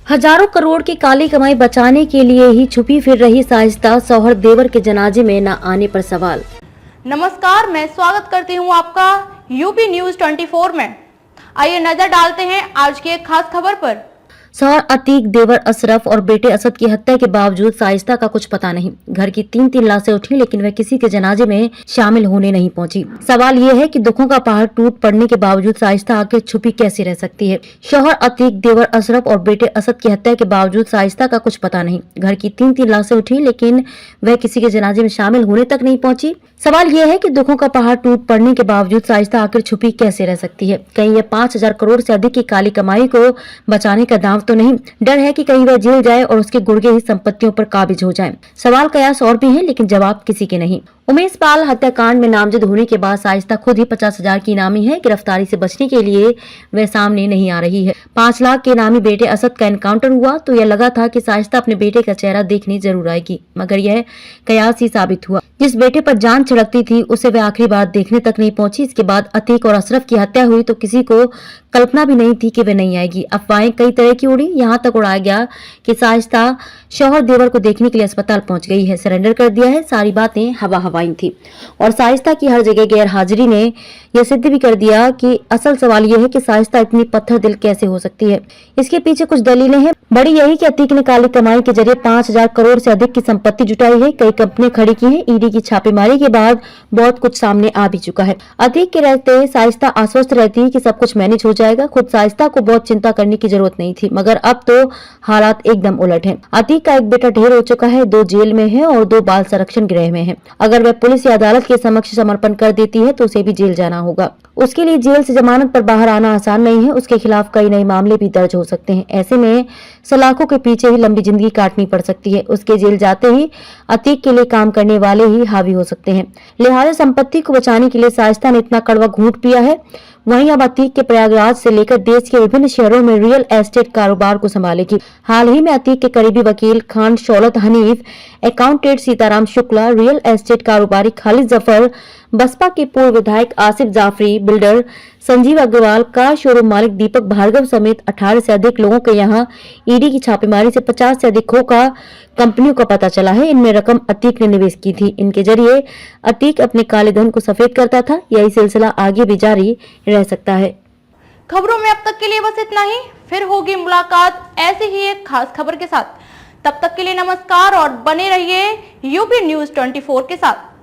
हजारों करोड़ की काली कमाई बचाने के लिए ही छुपी फिर रही साजिदा, शौहर देवर के जनाजे में न आने पर सवाल। नमस्कार, मैं स्वागत करती हूं आपका यूपी न्यूज 24 में। आइए नजर डालते हैं आज की एक खास खबर पर। शौहर अतीक, देवर अशरफ और बेटे असद की हत्या के बावजूद साजिदा का कुछ पता नहीं। घर की 3-3 लाशें उठी लेकिन वह किसी के जनाजे में शामिल होने नहीं पहुंची। सवाल ये है कि दुखों का पहाड़ टूट पड़ने के बावजूद साजिदा आखिर छुपी कैसे रह सकती है। शौहर अतीक, देवर अशरफ और बेटे असद की हत्या के बावजूद साजिदा का कुछ पता नहीं। घर की 3-3 लाशें उठी लेकिन वह किसी के जनाजे में शामिल होने तक नहीं पहुंची। सवाल यह है कि दुखों का पहाड़ टूट पड़ने के बावजूद साजिदा आखिर छुपी कैसे रह सकती है। कहीं यह 5,000 करोड़ से अधिक की काली कमाई को बचाने का दांव तो नहीं। डर है कि कहीं वह जेल जाए और उसके गुर्गे ही संपत्तियों पर काबिज हो जाएं। सवाल कयास और भी हैं लेकिन जवाब किसी के नहीं। उमेश पाल हत्याकांड में नामजद होने के बाद साजिदा खुद ही 50,000 की इनामी है। गिरफ्तारी से बचने के लिए वह सामने नहीं आ रही है। 5 लाख के इनामी बेटे असद का एनकाउंटर हुआ तो यह लगा था कि साजिदा अपने बेटे का चेहरा देखने जरूर आएगी, मगर यह कयास ही साबित हुआ। जिस बेटे पर जान छिड़कती थी उसे वह आखिरी बार देखने तक नहीं पहुंची। इसके बाद अतीक और अशरफ की हत्या हुई तो किसी को कल्पना भी नहीं थी कि वे नहीं आएगी। अफवाहें कई तरह की उड़ी, यहाँ तक उड़ाया गया कि साजिदा शौहर देवर को देखने के लिए अस्पताल पहुंच गई है, सरेंडर कर दिया है। सारी बातें हवा हवाई थी और साजिदा की हर जगह गैर हाजिरी ने यह सिद्ध भी कर दिया कि असल सवाल यह है कि साजिदा इतनी पत्थर दिल कैसे हो सकती है। इसके पीछे कुछ दलीलें हैं। बड़ी यही कि अतीक ने काली कमाई के जरिए 5,000 करोड़ से अधिक की संपत्ति जुटाई है। कई कंपनियां खड़ी की हैं। ईडी की छापेमारी के बाद बहुत कुछ सामने आ भी चुका है। अतीक के रहते साजिदा आश्वस्त रहती कि सब कुछ मैनेज हो जाएगा। खुद साजिदा को बहुत चिंता करने की जरूरत नहीं थी, मगर अब तो हालात एकदम उलट हैं। अतीक का एक बेटा ढेर हो चुका है, 2 जेल में है और 2 बाल संरक्षण गृह में है। अगर वह पुलिस या अदालत के समक्ष समर्पण कर देती है तो उसे भी जेल जाना होगा। उसके लिए जेल से जमानत पर बाहर आना आसान नहीं है। उसके खिलाफ कई नए मामले भी दर्ज हो सकते हैं। ऐसे में सलाखों के पीछे ही लंबी जिंदगी काटनी पड़ सकती है। उसके जेल जाते ही अतीक के लिए काम करने वाले ही हावी हो सकते हैं। लिहाजा संपत्ति को बचाने के लिए साजिदा ने इतना कड़वा घूंट पिया है। वहीं अब अतीक के प्रयागराज से लेकर देश के विभिन्न शहरों में रियल एस्टेट कारोबार को संभालेगी। हाल ही में अतीक के करीबी वकील Khan Shaulat Hanif, accountant Sitaram Shukla, real estate कारोबारी खालिद जफर, बसपा के पूर्व विधायक Asif Jafri, builder Sanjeev Agarwal, car showroom मालिक दीपक भार्गव समेत 18 से अधिक लोगों के यहां ईडी की छापेमारी से 50 से अधिक का कंपनियों का पता चला है। इनमें रकम अतीक ने निवेश की थी। इनके जरिए अतीक अपने काले धन को सफेद करता था। यही सिलसिला आगे भी जारी रह सकता है। खबरों में अब तक के लिए बस इतना ही। फिर होगी मुलाकात ऐसी ही एक खास खबर के साथ। तब तक के लिए नमस्कार और बने रहिए यूपी न्यूज 24 के साथ।